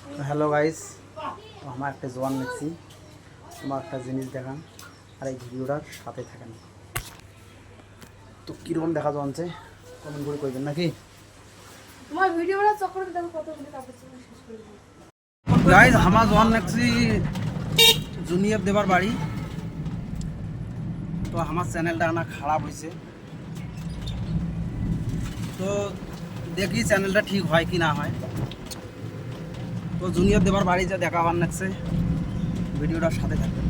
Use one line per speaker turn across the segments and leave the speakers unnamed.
Hello guys, আমার একটা জোয়ান দেখছি, আমার একটা জিনিস দেখান আর এই ভিডিওটার সাথে থাকেন। তো কীরকম দেখা যাচ্ছে কমেন্ট করে কইবেন নাকি?
তোমার ভিডিও বানার চক্করে দেখো কতগুলো কাপড় চোপড় শেষ করে দিই।
গাইস আমার জোয়ান দেখছি জুনিয়র দেবার বাড়ি। তো আমার চ্যানেলটা না খারাপ হয়েছে, তো দেখি চ্যানেলটা ঠিক হয় কি না হয়। তো জুনিয়র দেবার বাড়ি যা দেখা আমার লাগছে, ভিডিওটার সাথে থাকবেন।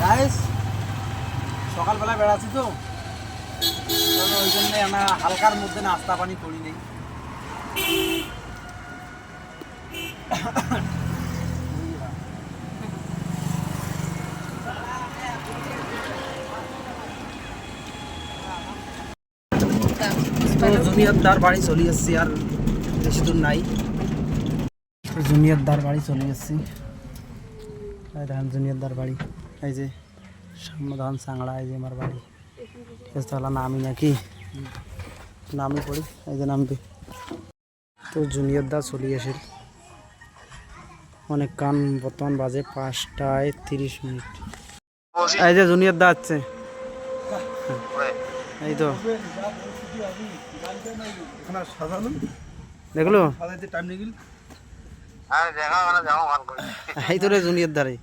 গাইস সকালবেলা বেড়াচ্ছি তো, ওই জন্যে আমরা হালকার মধ্যে নাস্তা পানি করি নেই। তো জুনিয়রদার বাড়ি চলে এসেছি, আর বেশি দূর নাই। তো জুনিয়রদার বাড়ি চলে এসেছি, দেখেন জুনিয়রদার বাড়ি। এই যে সামধান সাংড়া, এই যে আমার বাড়ি। ঠিক আছে, তাহলে নামি নাকি নামি পড়ি, এই যে নামবি। তো জুনিয়রদা চলে এসে অনেক কান, বর্তমান বাজে 5:30। এই যে জুনিয়রদা আসছে, এই তো দেখলো, এই তো রে জুনিয়রদারে।